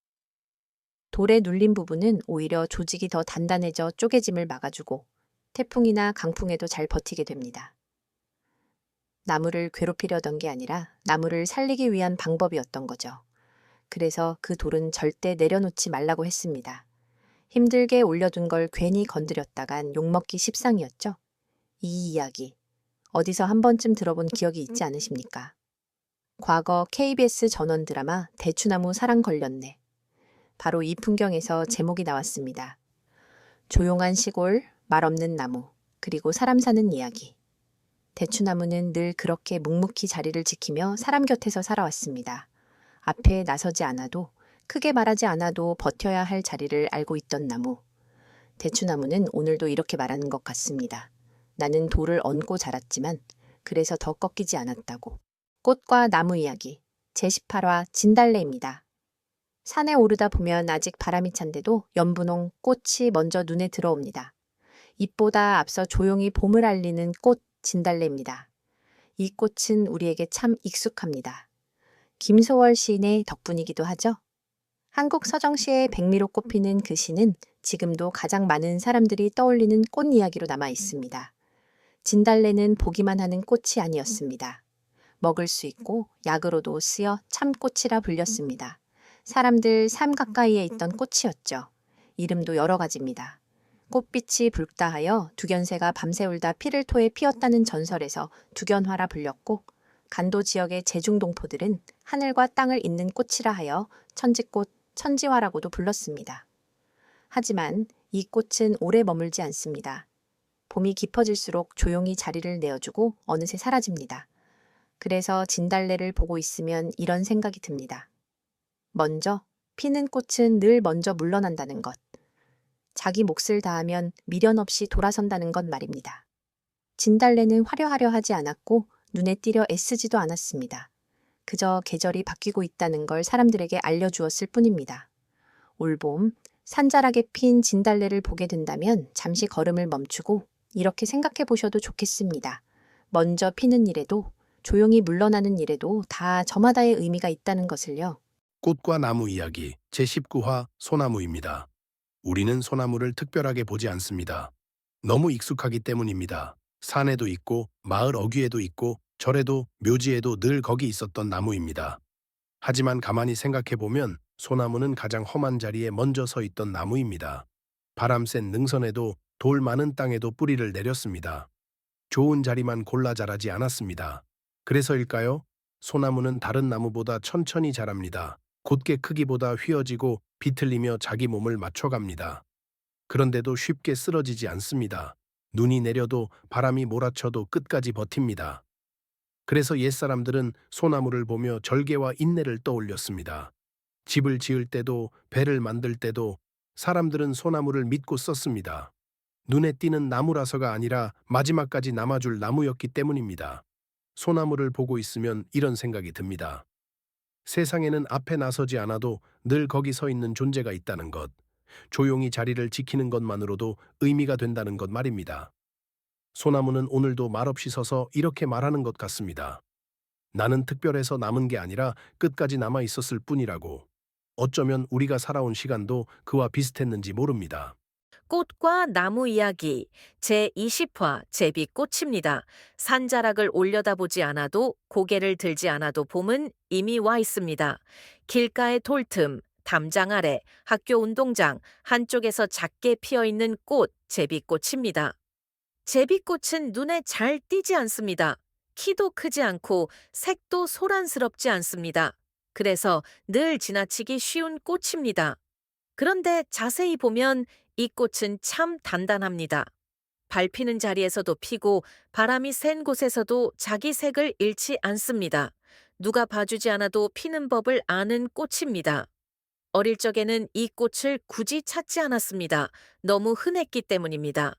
돌에 눌린 부분은 오히려 조직이 더 단단해져 쪼개짐을 막아주고 태풍이나 강풍에도 잘 버티게 됩니다. 나무를 괴롭히려던 게 아니라 나무를 살리기 위한 방법이었던 거죠. 그래서 그 돌은 절대 내려놓지 말라고 했습니다. 힘들게 올려둔 걸 괜히 건드렸다간 욕먹기 십상이었죠. 이 이야기 어디서 한 번쯤 들어본 기억이 있지 않으십니까? 과거 KBS 전원 드라마 대추나무 사랑 걸렸네. 바로 이 풍경에서 제목이 나왔습니다. 조용한 시골, 말 없는 나무, 그리고 사람 사는 이야기. 대추나무는 늘 그렇게 묵묵히 자리를 지키며 사람 곁에서 살아왔습니다. 앞에 나서지 않아도, 크게 말하지 않아도 버텨야 할 자리를 알고 있던 나무. 대추나무는 오늘도 이렇게 말하는 것 같습니다. 나는 돌을 얹고 자랐지만 그래서 더 꺾이지 않았다고. 꽃과 나무 이야기 제18화 진달래입니다. 산에 오르다 보면 아직 바람이 찬데도 연분홍 꽃이 먼저 눈에 들어옵니다. 잎보다 앞서 조용히 봄을 알리는 꽃 진달래입니다. 이 꽃은 우리에게 참 익숙합니다. 김소월 시인의 덕분이기도 하죠. 한국 서정시의 백미로 꼽히는 그 시는 지금도 가장 많은 사람들이 떠올리는 꽃 이야기로 남아 있습니다. 진달래는 보기만 하는 꽃이 아니었습니다. 먹을 수 있고 약으로도 쓰여 참꽃이라 불렸습니다. 사람들 삶 가까이에 있던 꽃이었죠. 이름도 여러 가지입니다. 꽃빛이 붉다 하여 두견새가 밤새 울다 피를 토해 피었다는 전설에서 두견화라 불렸고, 간도 지역의 제중동포들은 하늘과 땅을 잇는 꽃이라 하여 천지꽃, 천지화라고도 불렀습니다. 하지만 이 꽃은 오래 머물지 않습니다. 봄이 깊어질수록 조용히 자리를 내어주고 어느새 사라집니다. 그래서 진달래를 보고 있으면 이런 생각이 듭니다. 먼저, 피는 꽃은 늘 먼저 물러난다는 것. 자기 몫을 다하면 미련 없이 돌아선다는 것 말입니다. 진달래는 화려하려 하지 않았고 눈에 띄려 애쓰지도 않았습니다. 그저 계절이 바뀌고 있다는 걸 사람들에게 알려주었을 뿐입니다. 올봄, 산자락에 핀 진달래를 보게 된다면 잠시 걸음을 멈추고 이렇게 생각해 보셔도 좋겠습니다. 먼저 피는 일에도 조용히 물러나는 일에도 다 저마다의 의미가 있다는 것을요. 꽃과 나무 이야기 제19화 소나무입니다. 우리는 소나무를 특별하게 보지 않습니다. 너무 익숙하기 때문입니다. 산에도 있고 마을 어귀에도 있고 절에도 묘지에도 늘 거기 있었던 나무입니다. 하지만 가만히 생각해보면 소나무는 가장 험한 자리에 먼저 서 있던 나무입니다. 바람 센 능선에도 돌 많은 땅에도 뿌리를 내렸습니다. 좋은 자리만 골라 자라지 않았습니다. 그래서일까요? 소나무는 다른 나무보다 천천히 자랍니다. 곧게 크기보다 휘어지고 비틀리며 자기 몸을 맞춰갑니다. 그런데도 쉽게 쓰러지지 않습니다. 눈이 내려도 바람이 몰아쳐도 끝까지 버팁니다. 그래서 옛사람들은 소나무를 보며 절개와 인내를 떠올렸습니다. 집을 지을 때도 배를 만들 때도 사람들은 소나무를 믿고 썼습니다. 눈에 띄는 나무라서가 아니라 마지막까지 남아줄 나무였기 때문입니다. 소나무를 보고 있으면 이런 생각이 듭니다. 세상에는 앞에 나서지 않아도 늘 거기 서 있는 존재가 있다는 것, 조용히 자리를 지키는 것만으로도 의미가 된다는 것 말입니다. 소나무는 오늘도 말없이 서서 이렇게 말하는 것 같습니다. 나는 특별해서 남은 게 아니라 끝까지 남아 있었을 뿐이라고. 어쩌면 우리가 살아온 시간도 그와 비슷했는지 모릅니다. 꽃과 나무 이야기 제20화 제비꽃입니다. 산자락을 올려다보지 않아도 고개를 들지 않아도 봄은 이미 와 있습니다. 길가의 돌틈, 담장 아래, 학교 운동장 한쪽에서 작게 피어있는 꽃 제비꽃입니다. 제비꽃은 눈에 잘 띄지 않습니다. 키도 크지 않고 색도 소란스럽지 않습니다. 그래서 늘 지나치기 쉬운 꽃입니다. 그런데 자세히 보면 이 꽃은 참 단단합니다. 밟히는 자리에서도 피고 바람이 센 곳에서도 자기 색을 잃지 않습니다. 누가 봐주지 않아도 피는 법을 아는 꽃입니다. 어릴 적에는 이 꽃을 굳이 찾지 않았습니다. 너무 흔했기 때문입니다.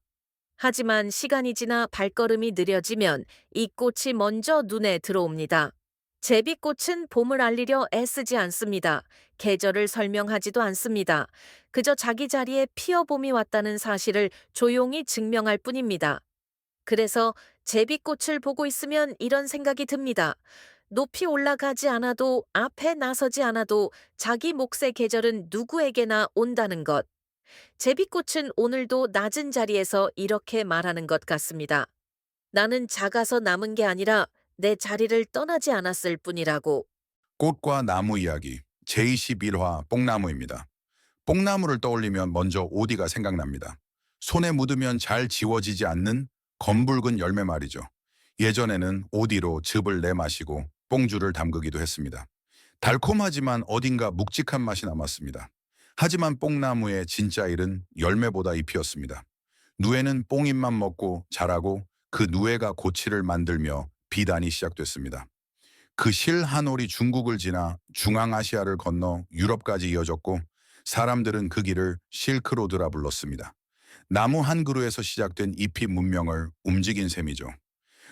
하지만 시간이 지나 발걸음이 느려지면 이 꽃이 먼저 눈에 들어옵니다. 제비꽃은 봄을 알리려 애쓰지 않습니다. 계절을 설명하지도 않습니다. 그저 자기 자리에 피어봄이 왔다는 사실을 조용히 증명할 뿐입니다. 그래서 제비꽃을 보고 있으면 이런 생각이 듭니다. 높이 올라가지 않아도 앞에 나서지 않아도 자기 몫의 계절은 누구에게나 온다는 것. 제비꽃은 오늘도 낮은 자리에서 이렇게 말하는 것 같습니다. 나는 작아서 남은 게 아니라 내 자리를 떠나지 않았을 뿐이라고. 꽃과 나무 이야기 제21화 뽕나무입니다. 뽕나무를 떠올리면 먼저 오디가 생각납니다. 손에 묻으면 잘 지워지지 않는 검붉은 열매 말이죠. 예전에는 오디로 즙을 내 마시고 뽕주를 담그기도 했습니다. 달콤하지만 어딘가 묵직한 맛이 남았습니다. 하지만 뽕나무의 진짜 일은 열매보다 잎이었습니다. 누에는 뽕잎만 먹고 자라고 그 누에가 고치를 만들며 비단이 시작됐습니다. 그 실 한 올이 중국을 지나 중앙아시아를 건너 유럽까지 이어졌고 사람들은 그 길을 실크로드라 불렀습니다. 나무 한 그루에서 시작된 잎이 문명을 움직인 셈이죠.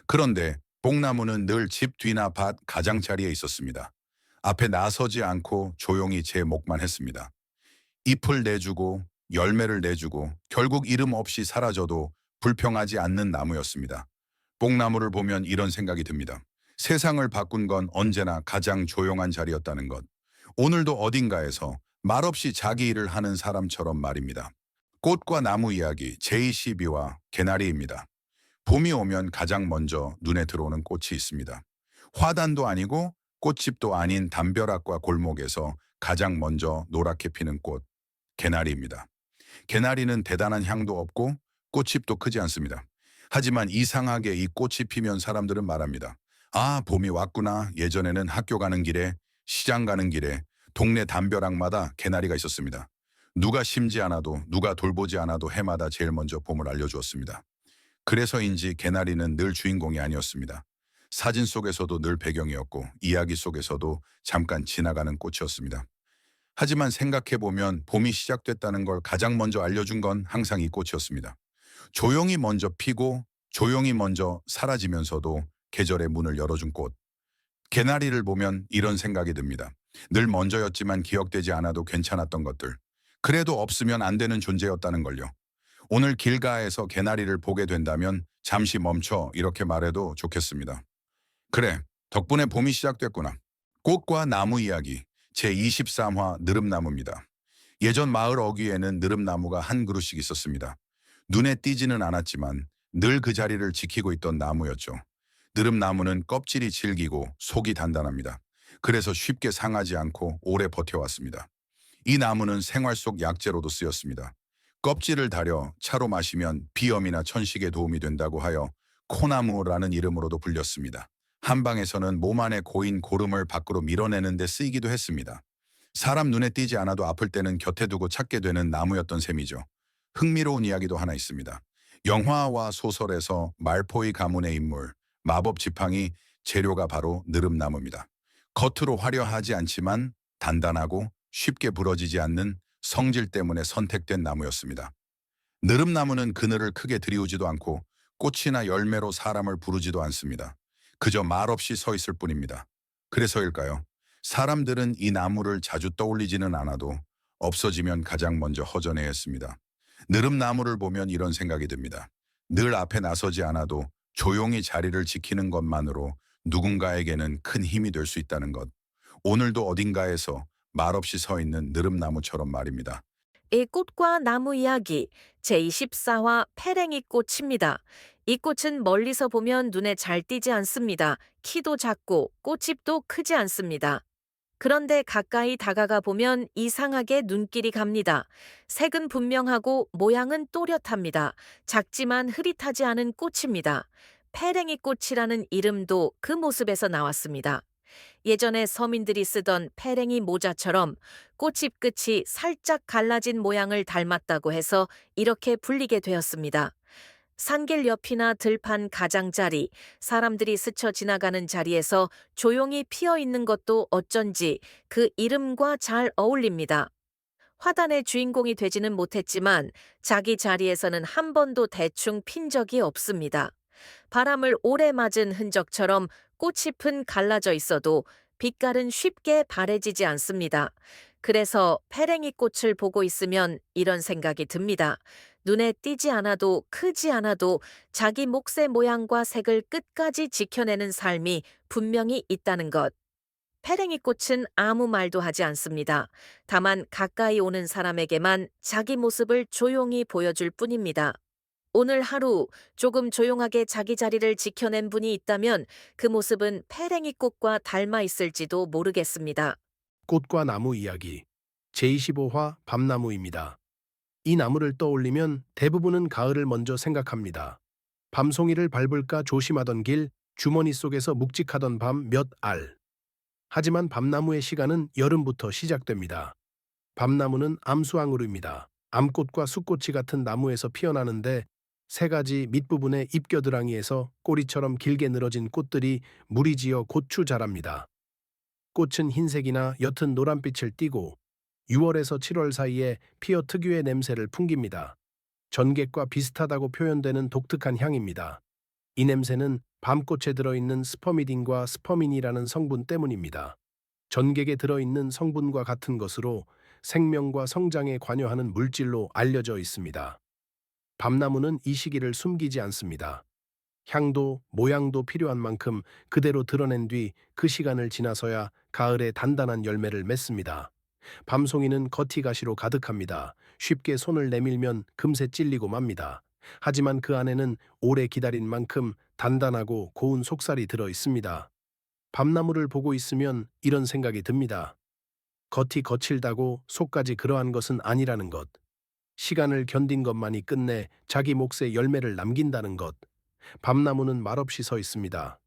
그런데 뽕나무는 늘 집 뒤나 밭 가장자리에 있었습니다. 앞에 나서지 않고 조용히 제 몫만 했습니다. 잎을 내주고 열매를 내주고 결국 이름 없이 사라져도 불평하지 않는 나무였습니다. 뽕나무를 보면 이런 생각이 듭니다. 세상을 바꾼 건 언제나 가장 조용한 자리였다는 것. 오늘도 어딘가에서 말없이 자기 일을 하는 사람처럼 말입니다. 꽃과 나무 이야기 제22화 개나리입니다. 봄이 오면 가장 먼저 눈에 들어오는 꽃이 있습니다. 화단도 아니고 꽃집도 아닌 담벼락과 골목에서 가장 먼저 노랗게 피는 꽃, 개나리입니다. 개나리는 대단한 향도 없고 꽃집도 크지 않습니다. 하지만 이상하게 이 꽃이 피면 사람들은 말합니다. 아, 봄이 왔구나. 예전에는 학교 가는 길에, 시장 가는 길에, 동네 담벼락마다 개나리가 있었습니다. 누가 심지 않아도, 누가 돌보지 않아도 해마다 제일 먼저 봄을 알려주었습니다. 그래서인지 개나리는 늘 주인공이 아니었습니다. 사진 속에서도 늘 배경이었고, 이야기 속에서도 잠깐 지나가는 꽃이었습니다. 하지만 생각해보면 봄이 시작됐다는 걸 가장 먼저 알려준 건 항상 이 꽃이었습니다. 조용히 먼저 피고, 조용히 먼저 사라지면서도 계절의 문을 열어준 꽃. 개나리를 보면 이런 생각이 듭니다. 늘 먼저였지만 기억되지 않아도 괜찮았던 것들. 그래도 없으면 안 되는 존재였다는 걸요. 오늘 길가에서 개나리를 보게 된다면 잠시 멈춰 이렇게 말해도 좋겠습니다. 그래, 덕분에 봄이 시작됐구나. 꽃과 나무 이야기 제23화 느릅나무입니다. 예전 마을 어귀에는 느릅나무가 한 그루씩 있었습니다. 눈에 띄지는 않았지만 늘 그 자리를 지키고 있던 나무였죠. 느릅나무는 껍질이 질기고 속이 단단합니다. 그래서 쉽게 상하지 않고 오래 버텨왔습니다. 이 나무는 생활 속 약재로도 쓰였습니다. 껍질을 다려 차로 마시면 비염이나 천식에 도움이 된다고 하여 코나무라는 이름으로도 불렸습니다. 한방에서는 몸 안에 고인 고름을 밖으로 밀어내는 데 쓰이기도 했습니다. 사람 눈에 띄지 않아도 아플 때는 곁에 두고 찾게 되는 나무였던 셈이죠. 흥미로운 이야기도 하나 있습니다. 영화와 소설에서 말포이 가문의 인물 마법 지팡이 재료가 바로 느릅나무입니다. 겉으로 화려하지 않지만 단단하고 쉽게 부러지지 않는 성질 때문에 선택된 나무였습니다. 느릅나무는 그늘을 크게 들이우지도 않고 꽃이나 열매로 사람을 부르지도 않습니다. 그저 말없이 서 있을 뿐입니다. 그래서일까요? 사람들은 이 나무를 자주 떠올리지는 않아도 없어지면 가장 먼저 허전해 했습니다. 느릅나무를 보면 이런 생각이 듭니다. 늘 앞에 나서지 않아도 조용히 자리를 지키는 것만으로 누군가에게는 큰 힘이 될 수 있다는 것. 오늘도 어딘가에서 말없이 서 있는 느릅나무처럼 말입니다. 이 꽃과 나무 이야기 제24화 페랭이 꽃입니다. 이 꽃은 멀리서 보면 눈에 잘 띄지 않습니다. 키도 작고 꽃잎도 크지 않습니다. 그런데 가까이 다가가 보면 이상하게 눈길이 갑니다. 색은 분명하고 모양은 또렷합니다. 작지만 흐릿하지 않은 꽃입니다. 페랭이 꽃이라는 이름도 그 모습에서 나왔습니다. 예전에 서민들이 쓰던 페랭이 모자처럼 꽃잎 끝이 살짝 갈라진 모양을 닮았다고 해서 이렇게 불리게 되었습니다. 산길 옆이나 들판 가장자리, 사람들이 스쳐 지나가는 자리에서 조용히 피어 있는 것도 어쩐지 그 이름과 잘 어울립니다. 화단의 주인공이 되지는 못했지만 자기 자리에서는 한 번도 대충 핀 적이 없습니다. 바람을 오래 맞은 흔적처럼 꽃잎은 갈라져 있어도 빛깔은 쉽게 바래지지 않습니다. 그래서 페랭이 꽃을 보고 있으면 이런 생각이 듭니다. 눈에 띄지 않아도 크지 않아도 자기 몫의 모양과 색을 끝까지 지켜내는 삶이 분명히 있다는 것. 페랭이 꽃은 아무 말도 하지 않습니다. 다만 가까이 오는 사람에게만 자기 모습을 조용히 보여줄 뿐입니다. 오늘 하루 조금 조용하게 자기 자리를 지켜낸 분이 있다면 그 모습은 페랭이 꽃과 닮아 있을지도 모르겠습니다. 꽃과 나무 이야기 제25화 밤나무입니다. 이 나무를 떠올리면 대부분은 가을을 먼저 생각합니다. 밤송이를 밟을까 조심하던 길, 주머니 속에서 묵직하던 밤 몇 알. 하지만 밤나무의 시간은 여름부터 시작됩니다. 밤나무는 암수왕으로입니다. 암꽃과 숫꽃이 같은 나무에서 피어나는데 세 가지 밑부분의 잎겨드랑이에서 꼬리처럼 길게 늘어진 꽃들이 무리지어 고추 자랍니다. 꽃은 흰색이나 옅은 노란빛을 띠고 6월에서 7월 사이에 피어 특유의 냄새를 풍깁니다. 전객과 비슷하다고 표현되는 독특한 향입니다. 이 냄새는 밤꽃에 들어있는 스퍼미딘과 스퍼민이라는 성분 때문입니다. 전객에 들어있는 성분과 같은 것으로 생명과 성장에 관여하는 물질로 알려져 있습니다. 밤나무는 이 시기를 숨기지 않습니다. 향도 모양도 필요한 만큼 그대로 드러낸 뒤 그 시간을 지나서야 가을에 단단한 열매를 맺습니다. 밤송이는 겉이 가시로 가득합니다. 쉽게 손을 내밀면 금세 찔리고 맙니다. 하지만 그 안에는 오래 기다린 만큼 단단하고 고운 속살이 들어 있습니다. 밤나무를 보고 있으면 이런 생각이 듭니다. 겉이 거칠다고 속까지 그러한 것은 아니라는 것. 시간을 견딘 것만이 끝내 자기 몫의 열매를 남긴다는 것. 밤나무는 말없이 서 있습니다.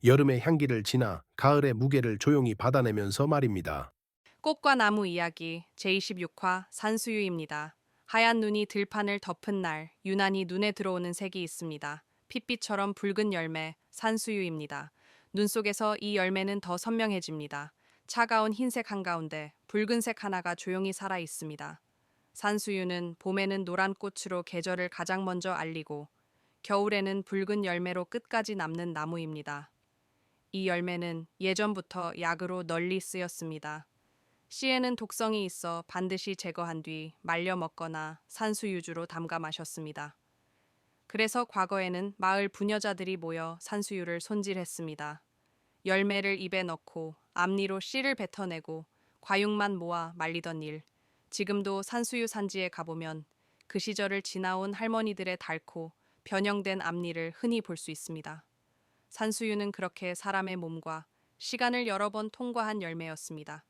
여름의 향기를 지나 가을의 무게를 조용히 받아내면서 말입니다. 꽃과 나무 이야기 제26화 산수유입니다. 하얀 눈이 들판을 덮은 날 유난히 눈에 들어오는 색이 있습니다. 핏빛처럼 붉은 열매 산수유입니다. 눈 속에서 이 열매는 더 선명해집니다. 차가운 흰색 한가운데 붉은색 하나가 조용히 살아 있습니다. 산수유는 봄에는 노란 꽃으로 계절을 가장 먼저 알리고 겨울에는 붉은 열매로 끝까지 남는 나무입니다. 이 열매는 예전부터 약으로 널리 쓰였습니다. 씨에는 독성이 있어 반드시 제거한 뒤 말려 먹거나 산수유주로 담가 마셨습니다. 그래서 과거에는 마을 부녀자들이 모여 산수유를 손질했습니다. 열매를 입에 넣고 앞니로 씨를 뱉어내고 과육만 모아 말리던 일. 지금도 산수유 산지에 가보면 그 시절을 지나온 할머니들의 닳고 변형된 앞니를 흔히 볼 수 있습니다. 산수유는 그렇게 사람의 몸과 시간을 여러 번 통과한 열매였습니다.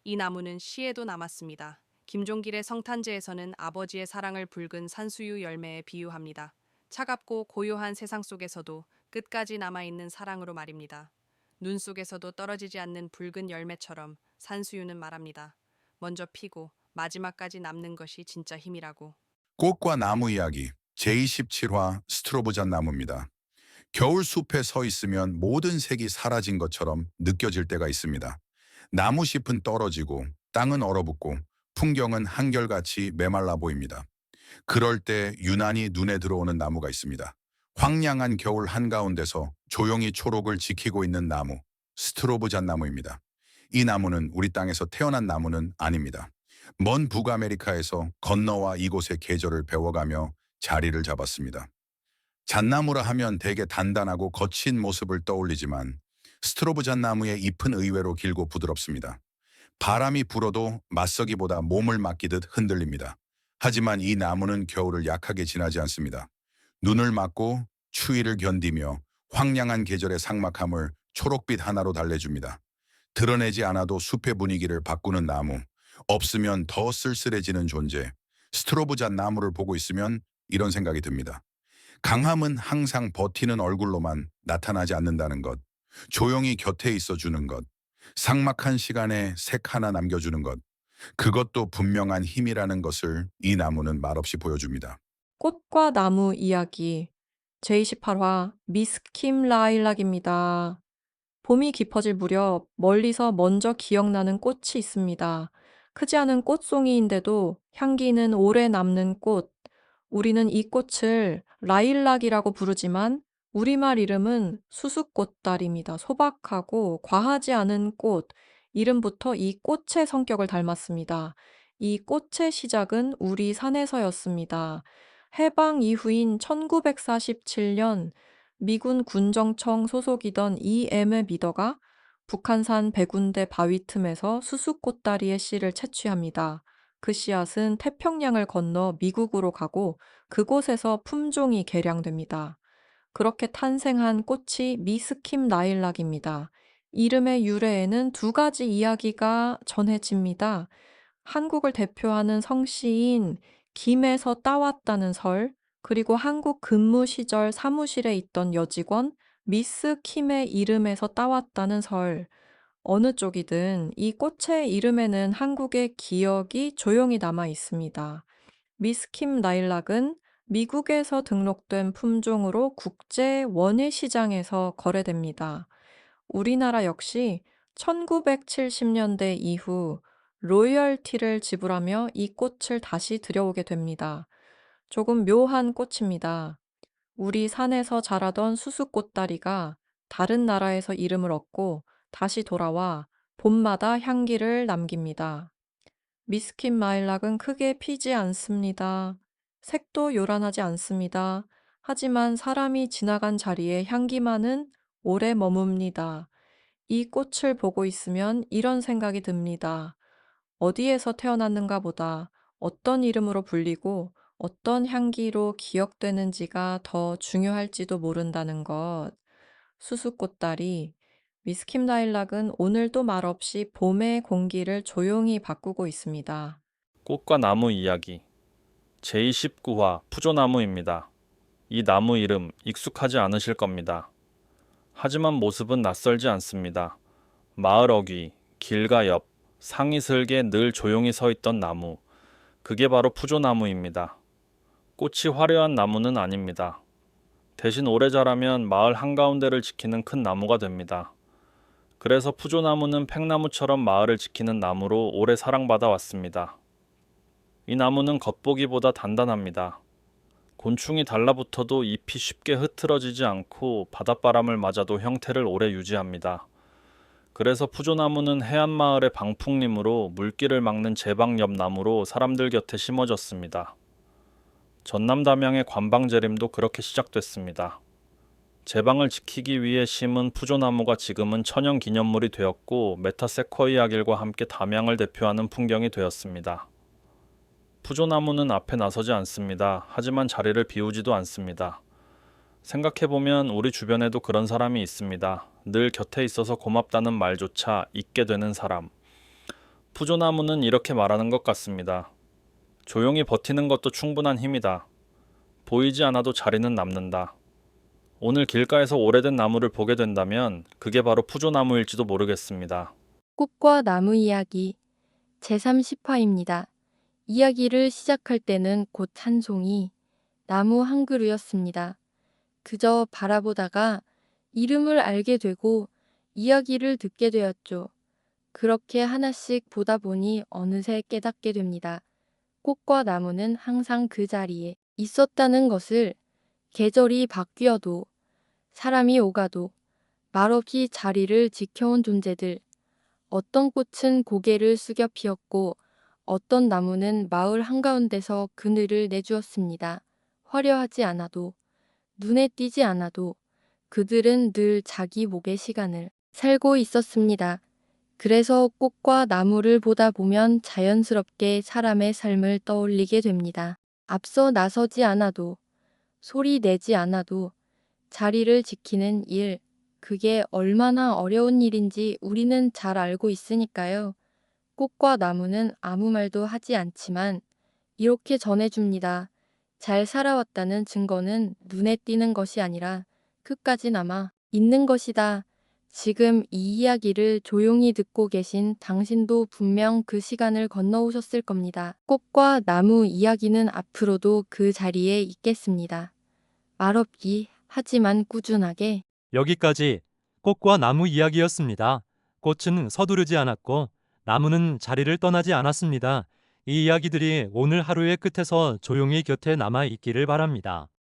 이 나무는 시에도 남았습니다. 김종길의 성탄제에서는 아버지의 사랑을 붉은 산수유 열매에 비유합니다. 차갑고 고요한 세상 속에서도 끝까지 남아있는 사랑으로 말입니다. 눈 속에서도 떨어지지 않는 붉은 열매처럼 산수유는 말합니다. 먼저 피고 마지막까지 남는 것이 진짜 힘이라고. 꽃과 나무 이야기 제27화 스트로보잔 나무입니다. 겨울 숲에 서 있으면 모든 색이 사라진 것처럼 느껴질 때가 있습니다. 나무 잎은 떨어지고 땅은 얼어붙고 풍경은 한결같이 메말라 보입니다. 그럴 때 유난히 눈에 들어오는 나무가 있습니다. 황량한 겨울 한가운데서 조용히 초록을 지키고 있는 나무, 스트로보잔 나무입니다. 이 나무는 우리 땅에서 태어난 나무는 아닙니다. 먼 북아메리카에서 건너와 이곳의 계절을 배워가며 자리를 잡았습니다. 잣나무라 하면 되게 단단하고 거친 모습을 떠올리지만 스트로보잔 나무의 잎은 의외로 길고 부드럽습니다. 바람이 불어도 맞서기보다 몸을 맡기듯 흔들립니다. 하지만 이 나무는 겨울을 약하게 지나지 않습니다. 눈을 맞고 추위를 견디며 황량한 계절의 삭막함을 초록빛 하나로 달래줍니다. 드러내지 않아도 숲의 분위기를 바꾸는 나무, 없으면 더 쓸쓸해지는 존재. 스트로보잔 나무를 보고 있으면 이런 생각이 듭니다. 강함은 항상 버티는 얼굴로만 나타나지 않는다는 것, 조용히 곁에 있어주는 것, 삭막한 시간에 색 하나 남겨주는 것, 그것도 분명한 힘이라는 것을 이 나무는 말없이 보여줍니다. 꽃과 나무 이야기 제28화 미스킴 라일락입니다. 봄이 깊어질 무렵 멀리서 먼저 기억나는 꽃이 있습니다. 크지 않은 꽃송이인데도 향기는 오래 남는 꽃. 우리는 이 꽃을 라일락이라고 부르지만 우리말 이름은 수수꽃달입니다. 소박하고 과하지 않은 꽃. 이름부터 이 꽃의 성격을 닮았습니다. 이 꽃의 시작은 우리 산에서였습니다. 해방 이후인 1947년 미군 군정청 소속이던 E.M의 미더가 북한산 백운대 바위 틈에서 수수꽃다리의 씨를 채취합니다. 그 씨앗은 태평양을 건너 미국으로 가고 그곳에서 품종이 개량됩니다. 그렇게 탄생한 꽃이 미스킴 라일락입니다. 이름의 유래에는 두 가지 이야기가 전해집니다. 한국을 대표하는 성씨인 김에서 따왔다는 설, 그리고 한국 근무 시절 사무실에 있던 여직원 미스 킴의 이름에서 따왔다는 설. 어느 쪽이든 이 꽃의 이름에는 한국의 기억이 조용히 남아 있습니다. 미스 킴 라일락은 미국에서 등록된 품종으로 국제 원예 시장에서 거래됩니다. 우리나라 역시 1970년대 이후 로열티를 지불하며 이 꽃을 다시 들여오게 됩니다. 조금 묘한 꽃입니다. 우리 산에서 자라던 수수꽃다리가 다른 나라에서 이름을 얻고 다시 돌아와 봄마다 향기를 남깁니다. 미스킨 마일락은 크게 피지 않습니다. 색도 요란하지 않습니다. 하지만 사람이 지나간 자리에 향기만은 오래 머뭅니다. 이 꽃을 보고 있으면 이런 생각이 듭니다. 어디에서 태어났는가 보다 어떤 이름으로 불리고 어떤 향기로 기억되는지가 더 중요할지도 모른다는 것. 수수꽃다리, 미스킴 라일락은 오늘도 말없이 봄의 공기를 조용히 바꾸고 있습니다. 꽃과 나무 이야기 제29화 푸조나무입니다. 이 나무 이름 익숙하지 않으실 겁니다. 하지만 모습은 낯설지 않습니다. 마을 어귀, 길가 옆, 상이 슬게 늘 조용히 서 있던 나무, 그게 바로 푸조나무입니다. 꽃이 화려한 나무는 아닙니다. 대신 오래 자라면 마을 한가운데를 지키는 큰 나무가 됩니다. 그래서 푸조나무는 팽나무처럼 마을을 지키는 나무로 오래 사랑받아 왔습니다. 이 나무는 겉보기보다 단단합니다. 곤충이 달라붙어도 잎이 쉽게 흐트러지지 않고 바닷바람을 맞아도 형태를 오래 유지합니다. 그래서 푸조나무는 해안마을의 방풍림으로 물길을 막는 제방 옆 나무로 사람들 곁에 심어졌습니다. 전남 담양의 관방재림도 그렇게 시작됐습니다. 제방을 지키기 위해 심은 푸조나무가 지금은 천연기념물이 되었고 메타세쿼이아 길과 함께 담양을 대표하는 풍경이 되었습니다. 푸조나무는 앞에 나서지 않습니다. 하지만 자리를 비우지도 않습니다. 생각해보면 우리 주변에도 그런 사람이 있습니다. 늘 곁에 있어서 고맙다는 말조차 잊게 되는 사람. 푸조나무는 이렇게 말하는 것 같습니다. 조용히 버티는 것도 충분한 힘이다. 보이지 않아도 자리는 남는다. 오늘 길가에서 오래된 나무를 보게 된다면 그게 바로 푸조나무일지도 모르겠습니다. 꽃과 나무 이야기 제30화입니다. 이야기를 시작할 때는 곧 한 송이 나무 한 그루였습니다. 그저 바라보다가 이름을 알게 되고 이야기를 듣게 되었죠. 그렇게 하나씩 보다 보니 어느새 깨닫게 됩니다. 꽃과 나무는 항상 그 자리에 있었다는 것을. 계절이 바뀌어도 사람이 오가도 말없이 자리를 지켜온 존재들. 어떤 꽃은 고개를 숙여 피었고 어떤 나무는 마을 한가운데서 그늘을 내주었습니다. 화려하지 않아도 눈에 띄지 않아도 그들은 늘 자기 목의 시간을 살고 있었습니다. 그래서 꽃과 나무를 보다 보면 자연스럽게 사람의 삶을 떠올리게 됩니다. 앞서 나서지 않아도 소리 내지 않아도 자리를 지키는 일, 그게 얼마나 어려운 일인지 우리는 잘 알고 있으니까요. 꽃과 나무는 아무 말도 하지 않지만 이렇게 전해줍니다. 잘 살아왔다는 증거는 눈에 띄는 것이 아니라 끝까지 남아 있는 것이다. 지금 이 이야기를 조용히 듣고 계신 당신도 분명 그 시간을 건너오셨을 겁니다. 꽃과 나무 이야기는 앞으로도 그 자리에 있겠습니다. 말없이 하지만 꾸준하게. 여기까지 꽃과 나무 이야기였습니다. 꽃은 서두르지 않았고 나무는 자리를 떠나지 않았습니다. 이 이야기들이 오늘 하루의 끝에서 조용히 곁에 남아 있기를 바랍니다.